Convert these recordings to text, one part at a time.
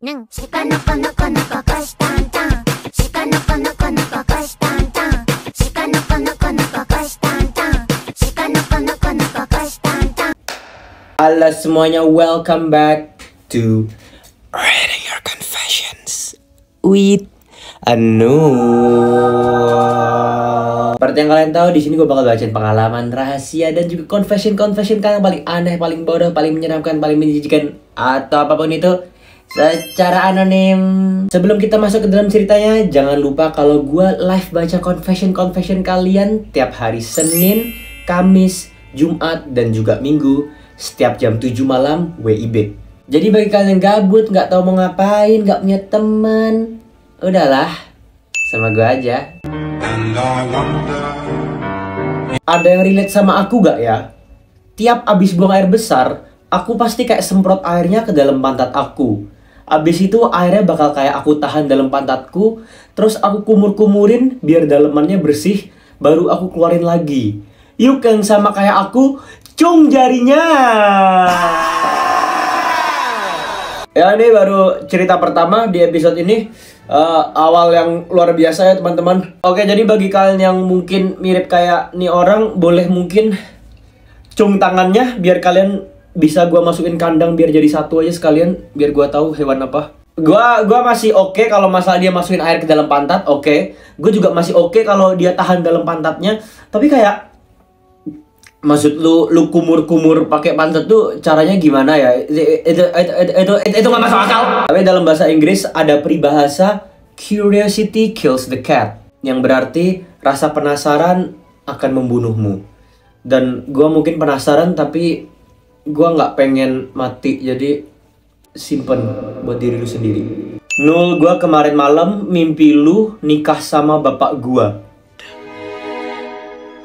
Nang Shika no ko no ko no ko koshtantan Shika no ko no ko no ko koshtantan Shika no ko no ko no ko koshtantan Shika no ko no ko no ko koshtantan. Halo semuanya, welcome back to Reading Your Confessions with Anu. Seperti yang kalian tahu, di sini gue bakal bacain pengalaman rahasia dan juga confession kalian paling aneh, paling bodoh, paling menyeramkan, paling menjijikan atau apapun itu secara anonim. Sebelum kita masuk ke dalam ceritanya, jangan lupa kalau gue live baca confession kalian tiap hari Senin, Kamis, Jumat, dan juga Minggu setiap jam 7 malam WIB. Jadi bagi kalian yang gabut, nggak tahu mau ngapain, nggak punya temen, udahlah sama gue aja. Ada yang relate sama aku gak ya? Tiap abis buang air besar, aku pasti kayak semprot airnya ke dalam pantat aku. Abis itu airnya bakal kayak aku tahan dalam pantatku, terus aku kumur-kumurin biar dalemannya bersih, baru aku keluarin lagi. Yuk yang sama kayak aku, cung jarinya. Ya, ini baru cerita pertama di episode ini. Awal yang luar biasa ya teman-teman. Oke, jadi bagi kalian yang mungkin mirip kayak nih orang, boleh mungkin cung tangannya biar kalian bisa gua masukin kandang biar jadi satu aja sekalian, biar gua tahu hewan apa. Gua masih oke kalau masalah dia masukin air ke dalam pantat, oke. Gue juga masih oke kalau dia tahan dalam pantatnya. Tapi kayak maksud lu kumur-kumur pakai pantat tuh caranya gimana ya? Itu nggak masuk akal. Tapi dalam bahasa Inggris ada peribahasa curiosity kills the cat, yang berarti rasa penasaran akan membunuhmu. Dan gue mungkin penasaran tapi gue nggak pengen mati, jadi simpen buat diri lu sendiri. Nul, gue kemarin malam mimpi lu nikah sama bapak gue.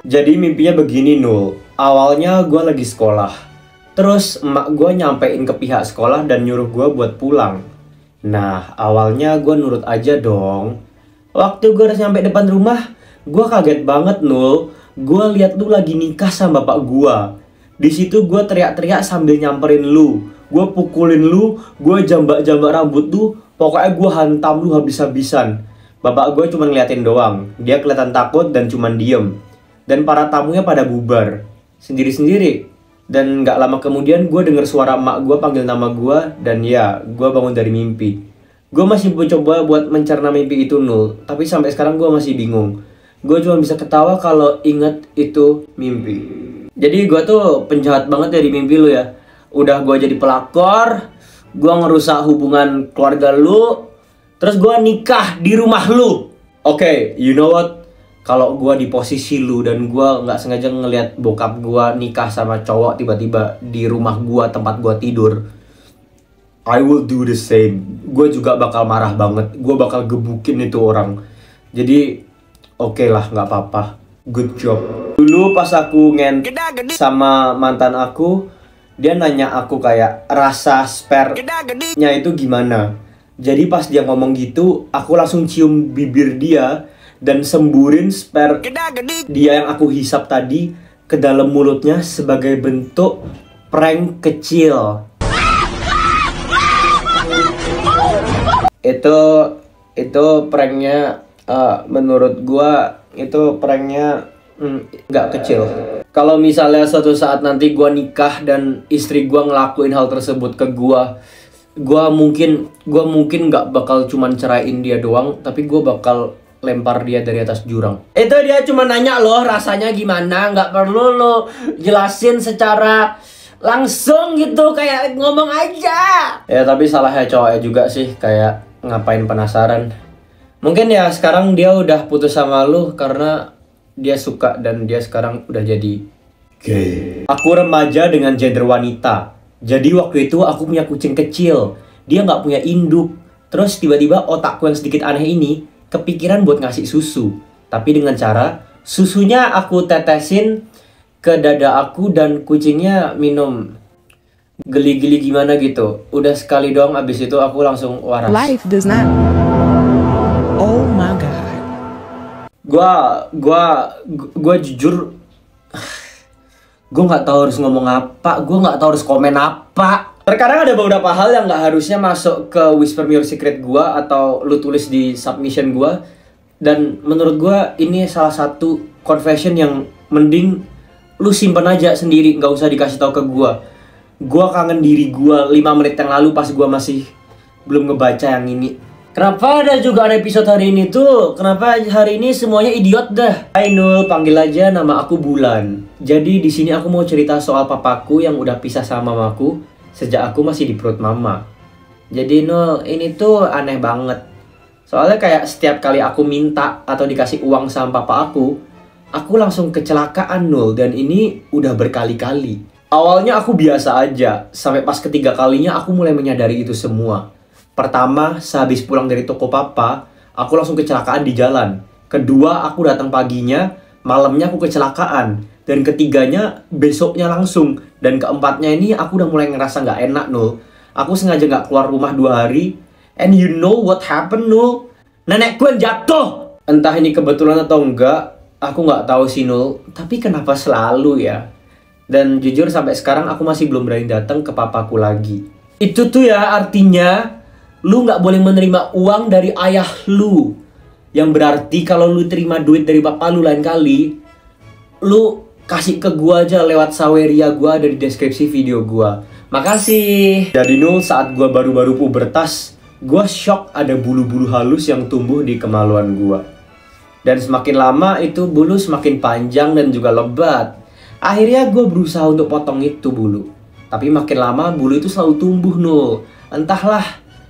Jadi mimpinya begini Nul. Awalnya gue lagi sekolah, terus emak gue nyampein ke pihak sekolah dan nyuruh gue buat pulang. Nah, awalnya gue nurut aja dong. Waktu gue udah nyampe depan rumah, gue kaget banget Nul. Gue lihat lu lagi nikah sama bapak gue. Di situ gue teriak-teriak sambil nyamperin lu. Gue pukulin lu, gue jambak-jambak rambut lu. Pokoknya gue hantam lu habis-habisan. Bapak gue cuma ngeliatin doang. Dia kelihatan takut dan cuma diem. Dan para tamunya pada bubar sendiri-sendiri. Dan gak lama kemudian gue denger suara emak gue panggil nama gue. Dan ya, gue bangun dari mimpi. Gue masih mencoba buat mencerna mimpi itu Nul. Tapi sampai sekarang gue masih bingung. Gue cuma bisa ketawa kalau inget itu mimpi. Jadi gue tuh penjahat banget ya di mimpi lu ya. Udah gue jadi pelakor, gue ngerusak hubungan keluarga lu, terus gue nikah di rumah lu. Oke, you know what? Kalau gue di posisi lu dan gue nggak sengaja ngelihat bokap gue nikah sama cowok tiba-tiba di rumah gue tempat gue tidur, I will do the same. Gue juga bakal marah banget. Gue bakal gebukin itu orang. Jadi oke lah, nggak apa-apa. Good job. Dulu pas aku sama mantan aku, dia nanya aku kayak rasa spare-nya itu gimana. Jadi pas dia ngomong gitu, aku langsung cium bibir dia dan semburin spare dia yang aku hisap tadi ke dalam mulutnya sebagai bentuk prank kecil. Itu pranknya, menurut gua itu pranknya nggak kecil. Kalau misalnya suatu saat nanti gua nikah dan istri gua ngelakuin hal tersebut ke gua mungkin nggak bakal cuman ceraiin dia doang, tapi gua bakal lempar dia dari atas jurang. Itu dia cuma nanya loh rasanya gimana, nggak perlu lo jelasin secara langsung gitu, kayak ngomong aja. Ya tapi salahnya cowoknya juga sih, kayak ngapain penasaran. Mungkin ya sekarang dia udah putus sama lu karena dia suka dan dia sekarang udah jadi gay. Aku remaja dengan gender wanita. Jadi waktu itu aku punya kucing kecil. Dia nggak punya induk. Terus tiba-tiba otakku yang sedikit aneh ini kepikiran buat ngasih susu. Tapi dengan cara susunya aku tetesin ke dada aku dan kucingnya minum. Geli-geli gimana gitu. Udah sekali doang, abis itu aku langsung waras. Life does not. Oh my god. Gua jujur, gue nggak tahu harus ngomong apa, gue nggak tahu harus komen apa. Terkadang ada beberapa hal yang nggak harusnya masuk ke Whisper Me Your Secret gua atau lu tulis di submission gua. Dan menurut gua ini salah satu confession yang mending lu simpen aja sendiri, nggak usah dikasih tahu ke gua. Gua kangen diri gua 5 menit yang lalu pas gua masih belum ngebaca yang ini. Kenapa ada juga ada episode hari ini tuh? Kenapa hari ini semuanya idiot dah? Hai Nul, panggil aja nama aku Bulan. Jadi di sini aku mau cerita soal papaku yang udah pisah sama mamaku sejak aku masih di perut mama. Jadi Nul, ini tuh aneh banget. Soalnya kayak setiap kali aku minta atau dikasih uang sama papa aku langsung kecelakaan Nul. Dan ini udah berkali-kali. Awalnya aku biasa aja, sampai pas ketiga kalinya aku mulai menyadari itu semua. Pertama, sehabis pulang dari toko papa, aku langsung kecelakaan di jalan. Kedua, aku datang paginya, malamnya aku kecelakaan. Dan ketiganya, besoknya langsung. Dan keempatnya ini aku udah mulai ngerasa nggak enak Nul. Aku sengaja nggak keluar rumah 2 hari. And you know what happened Nul? Nenekku yang jatuh! Entah ini kebetulan atau enggak, aku nggak tahu sih Nul. Tapi kenapa selalu ya? Dan jujur sampai sekarang aku masih belum berani datang ke papaku lagi. Itu tuh ya artinya lu nggak boleh menerima uang dari ayah lu. Yang berarti kalau lu terima duit dari papa lu lain kali, lu kasih ke gua aja lewat saweria gua ada di deskripsi video gua. Makasih. Jadi Nul, saat gua baru-baru pubertas, gua shock ada bulu-bulu halus yang tumbuh di kemaluan gua. Dan semakin lama itu bulu semakin panjang dan juga lebat. Akhirnya gue berusaha untuk potong itu bulu. Tapi makin lama bulu itu selalu tumbuh Nul. Entahlah,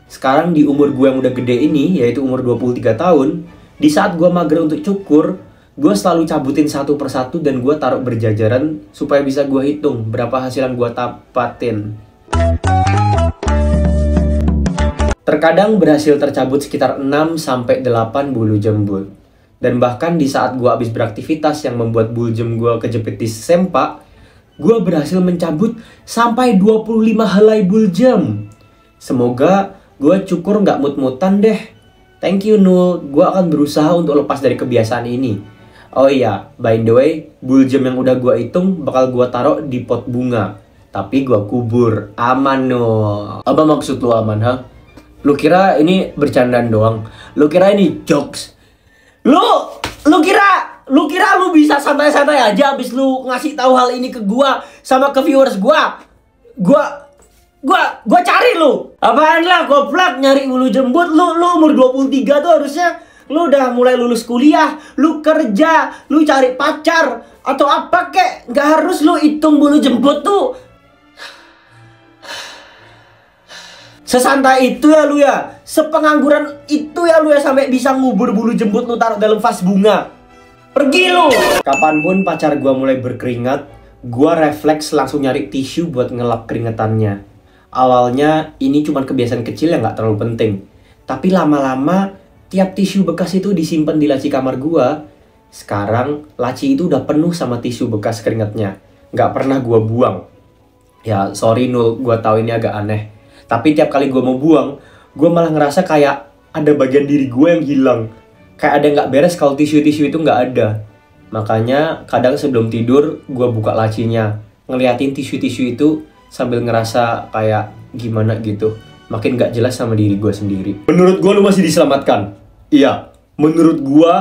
sekarang di umur gue yang udah gede ini, yaitu umur 23 tahun, di saat gue mager untuk cukur, gue selalu cabutin satu persatu dan gue taruh berjajaran supaya bisa gue hitung berapa hasilan gue dapatin. Terkadang berhasil tercabut sekitar 6-8 bulu jembut. Dan bahkan di saat gue habis beraktivitas yang membuat buljem gue kejepit di sempak, gue berhasil mencabut sampai 25 helai buljem. Semoga gue cukur nggak mut-mutan deh. Thank you Nul, gue akan berusaha untuk lepas dari kebiasaan ini. Oh iya, by the way, buljem yang udah gue hitung bakal gue taruh di pot bunga. Tapi gue kubur, aman Nul. Apa maksud lu aman, ha? Lu kira ini bercandaan doang? Lu kira ini jokes? Lu kira lu bisa santai-santai aja abis lu ngasih tahu hal ini ke gua sama ke viewers gua cari lu. Apaan lah goblok nyari bulu jembut lu umur 23 tuh harusnya lu udah mulai lulus kuliah, lu kerja, lu cari pacar atau apa kek. Nggak harus lu hitung bulu jembut tuh. Sesantai itu ya lu ya, sepengangguran itu ya lu ya sampai bisa ngubur bulu jembut lu taruh dalam vas bunga. Pergi lu. Kapanpun pacar gua mulai berkeringat, gua refleks langsung nyari tisu buat ngelap keringetannya. Awalnya ini cuma kebiasaan kecil yang nggak terlalu penting. Tapi lama-lama tiap tisu bekas itu disimpan di laci kamar gua. Sekarang laci itu udah penuh sama tisu bekas keringatnya. Nggak pernah gua buang. Ya sorry Nul, gua tahu ini agak aneh. Tapi tiap kali gue mau buang, gue malah ngerasa kayak ada bagian diri gue yang hilang. Kayak ada yang gak beres kalau tisu-tisu itu gak ada. Makanya kadang sebelum tidur, gue buka lacinya. Ngeliatin tisu-tisu itu sambil ngerasa kayak gimana gitu. Makin gak jelas sama diri gue sendiri. Menurut gue lu masih diselamatkan. Iya, menurut gue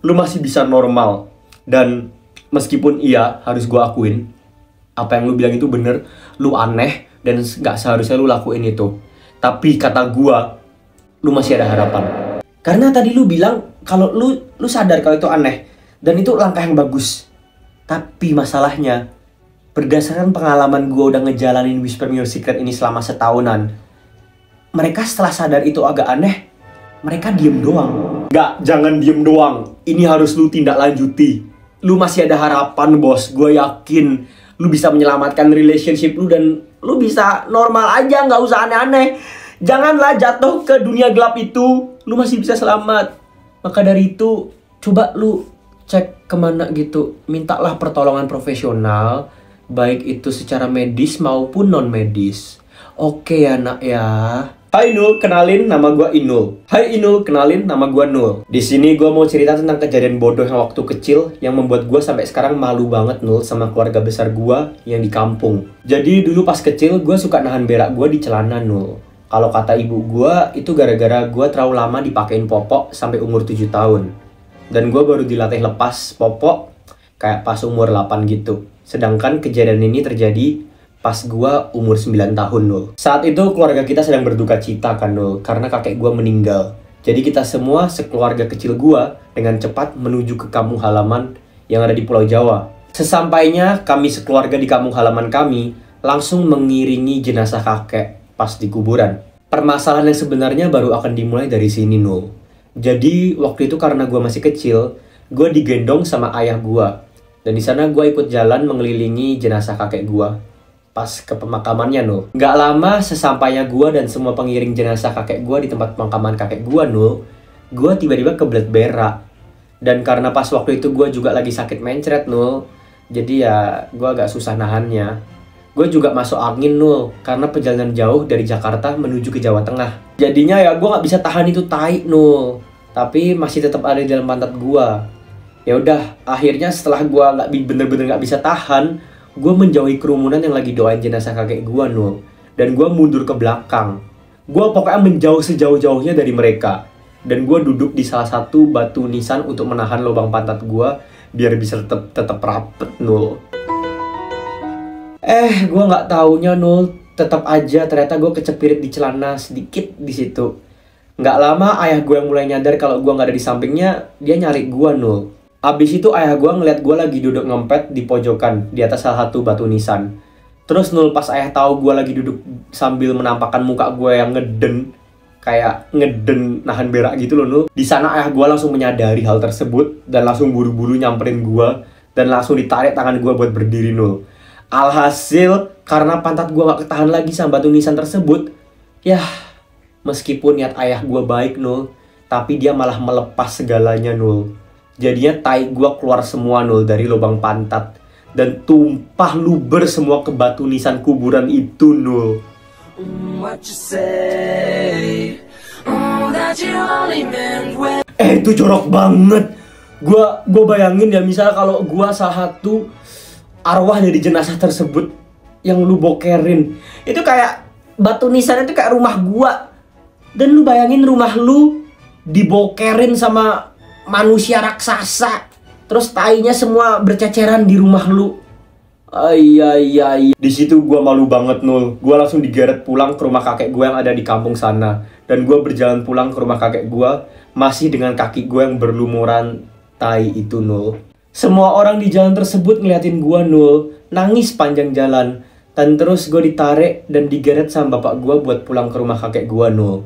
lu masih bisa normal. Dan meskipun iya, harus gue akuin, apa yang lu bilang itu bener, lu aneh. Dan gak seharusnya lu lakuin itu. Tapi kata gua, lu masih ada harapan. Karena tadi lu bilang kalau lu sadar kalau itu aneh. Dan itu langkah yang bagus. Tapi masalahnya, berdasarkan pengalaman gua udah ngejalanin Whisper Me Your Secret ini selama setahunan, mereka setelah sadar itu agak aneh, mereka diem doang. Gak, jangan diem doang. Ini harus lu tindak lanjuti. Lu masih ada harapan bos. Gua yakin lu bisa menyelamatkan relationship lu dan lu bisa normal aja, nggak usah aneh-aneh. Janganlah jatuh ke dunia gelap itu. Lu masih bisa selamat. Maka dari itu, coba lu cek kemana gitu. Mintalah pertolongan profesional, baik itu secara medis maupun non medis. Oke ya nak ya. Hai Nul, kenalin nama gua Inul. Hai Inul, kenalin nama gua Nul. Di sini gua mau cerita tentang kejadian bodoh yang waktu kecil yang membuat gua sampai sekarang malu banget Nul sama keluarga besar gua yang di kampung. Jadi dulu pas kecil gua suka nahan berak gua di celana Nul. Kalau kata ibu gua itu gara-gara gua terlalu lama dipakein popok sampai umur 7 tahun. Dan gua baru dilatih lepas popok kayak pas umur 8 gitu. Sedangkan kejadian ini terjadi pas gua umur 9 tahun Nul. Saat itu keluarga kita sedang berduka cita kan Nul, karena kakek gua meninggal. Jadi kita semua sekeluarga kecil gua dengan cepat menuju ke kampung halaman yang ada di Pulau Jawa. Sesampainya kami sekeluarga di kampung halaman kami, langsung mengiringi jenazah kakek pas di kuburan. Permasalahan yang sebenarnya baru akan dimulai dari sini Nul. Jadi waktu itu karena gua masih kecil, gua digendong sama ayah gua. Dan di sana gua ikut jalan mengelilingi jenazah kakek gua. Pas ke pemakamannya Nul. Gak lama sesampainya gua dan semua pengiring jenazah kakek gua di tempat pemakaman kakek gua Nul, gua tiba-tiba kebelet berak. Dan karena pas waktu itu gua juga lagi sakit mencret Nul, jadi ya gua agak susah nahannya. Gua juga masuk angin Nul, karena perjalanan jauh dari Jakarta menuju ke Jawa Tengah. Jadinya ya gua gak bisa tahan itu tai Nul, tapi masih tetap ada di dalam pantat gua. Ya udah, akhirnya setelah gua bener-bener gak bisa tahan, gue menjauhi kerumunan yang lagi doain jenazah kakek gue Nul. Dan gue mundur ke belakang. Gue pokoknya menjauh sejauh-jauhnya dari mereka. Dan gue duduk di salah satu batu nisan untuk menahan lubang pantat gue biar bisa tetap rapet Nul. Gue nggak taunya Nul, tetap aja ternyata gue kecepirit di celana sedikit di situ. Nggak lama ayah gue yang mulai nyadar kalau gue nggak ada di sampingnya, dia nyari gue Nul. Abis itu ayah gue ngeliat gue lagi duduk ngempet di pojokan di atas salah satu batu nisan. Terus Nul, pas ayah tahu gue lagi duduk sambil menampakkan muka gue yang ngeden, kayak ngeden nahan berak gitu loh Nul. Di sana ayah gue langsung menyadari hal tersebut dan langsung buru-buru nyamperin gue dan langsung ditarik tangan gue buat berdiri Nul. Alhasil karena pantat gue gak ketahan lagi sama batu nisan tersebut, yah meskipun niat ayah gue baik Nul, tapi dia malah melepas segalanya Nul. Jadinya tai gue keluar semua Nul dari lubang pantat dan tumpah luber semua ke batu nisan kuburan itu Nul. Itu jorok banget. Gue bayangin ya, misalnya kalau gue salah satu arwah dari jenazah tersebut yang lu bokerin, itu kayak batu nisan itu kayak rumah gue. Dan lu bayangin rumah lu dibokerin sama manusia raksasa, terus tainya semua berceceran di rumah lu. Iya. Di situ gua malu banget Nul. Gua langsung digeret pulang ke rumah kakek gua yang ada di kampung sana. Dan gua berjalan pulang ke rumah kakek gua masih dengan kaki gua yang berlumuran tai itu Nul. Semua orang di jalan tersebut ngeliatin gua Nul, nangis panjang jalan. Dan terus gua ditarik dan digeret sama bapak gua buat pulang ke rumah kakek gua Nul.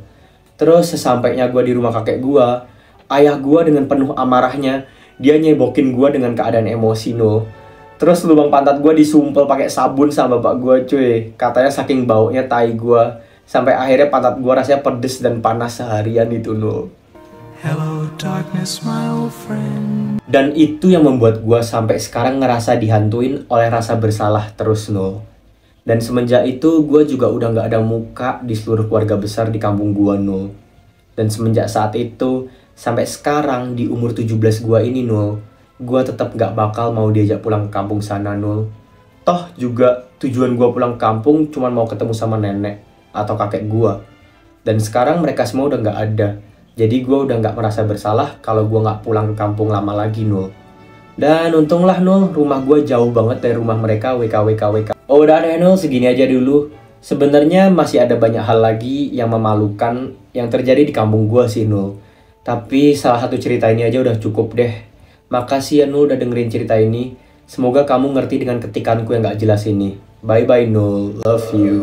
Terus sesampainya gua di rumah kakek gua, ayah gue dengan penuh amarahnya, dia nyebokin gue dengan keadaan emosi Nul. Terus lubang pantat gue disumpel pakai sabun sama bapak gue cuy. Katanya saking baunya tai gue, sampai akhirnya pantat gue rasanya pedes dan panas seharian itu Nul. Hello darkness my old friend. Dan itu yang membuat gue sampai sekarang ngerasa dihantuin oleh rasa bersalah terus Nul. Dan semenjak itu gue juga udah gak ada muka di seluruh keluarga besar di kampung gue Nul. Dan semenjak saat itu sampai sekarang di umur 17 gua ini Nul, gua tetap gak bakal mau diajak pulang ke kampung sana Nul. Toh juga tujuan gua pulang ke kampung cuma mau ketemu sama nenek atau kakek gua. Dan sekarang mereka semua udah gak ada. Jadi gua udah gak merasa bersalah kalau gua gak pulang ke kampung lama lagi Nul. Dan untunglah Nul, rumah gua jauh banget dari rumah mereka WKWK. Oh udah deh Nul, segini aja dulu. Sebenarnya masih ada banyak hal lagi yang memalukan yang terjadi di kampung gua sih Nul. Tapi salah satu cerita ini aja udah cukup deh. Makasih ya Nul udah dengerin cerita ini. Semoga kamu ngerti dengan ketikanku yang gak jelas ini. Bye bye Nul, love you.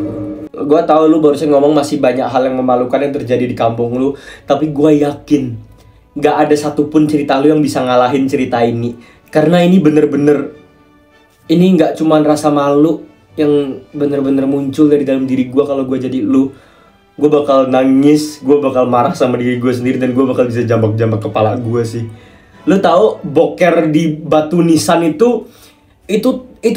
Gue tahu lu barusan ngomong masih banyak hal yang memalukan yang terjadi di kampung lu. Tapi gue yakin gak ada satupun cerita lu yang bisa ngalahin cerita ini. Karena ini bener-bener, ini gak cuman rasa malu yang bener-bener muncul dari dalam diri gue kalau gue jadi lu. Gue bakal nangis, gue bakal marah sama diri gue sendiri, dan gue bakal bisa jambak-jambak kepala gue sih. Lo tau boker di batu nisan itu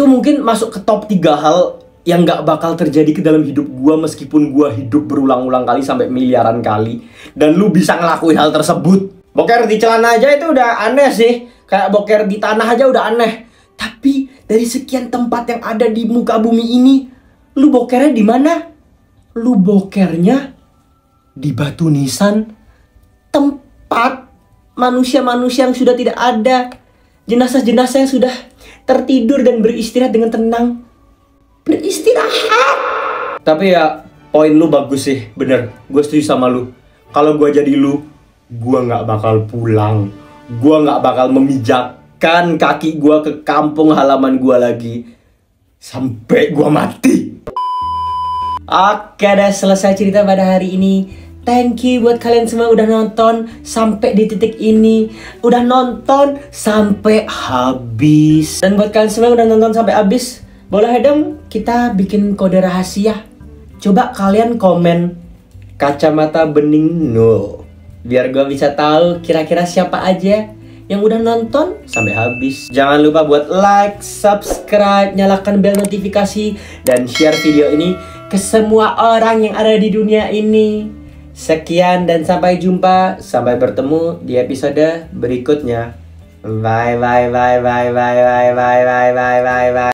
mungkin masuk ke top 3 hal yang nggak bakal terjadi ke dalam hidup gue meskipun gue hidup berulang-ulang kali sampai miliaran kali. Dan lu bisa ngelakuin hal tersebut. Boker di celana aja itu udah aneh sih. Kayak boker di tanah aja udah aneh. Tapi dari sekian tempat yang ada di muka bumi ini, lu bokernya di mana? Lu bokernya di batu nisan, tempat manusia-manusia yang sudah tidak ada, jenazah-jenazah yang sudah tertidur dan beristirahat dengan tenang. Beristirahat. Tapi ya, poin lu bagus sih, bener. Gue setuju sama lu. Kalau gue jadi lu, gue nggak bakal pulang. Gue nggak bakal memijakkan kaki gue ke kampung halaman gue lagi sampai gue mati. Oke, udah selesai cerita pada hari ini. Thank you buat kalian semua udah nonton sampai di titik ini. Udah nonton sampai habis. Dan buat kalian semua udah nonton sampai habis, boleh dong kita bikin kode rahasia. Coba kalian komen kacamata bening 0. Biar gue bisa tahu kira-kira siapa aja yang udah nonton sampai habis. Jangan lupa buat like, subscribe, nyalakan bel notifikasi, dan share video ini ke semua orang yang ada di dunia ini. Sekian dan sampai jumpa. Sampai bertemu di episode berikutnya. Bye bye bye bye bye bye bye bye bye bye bye.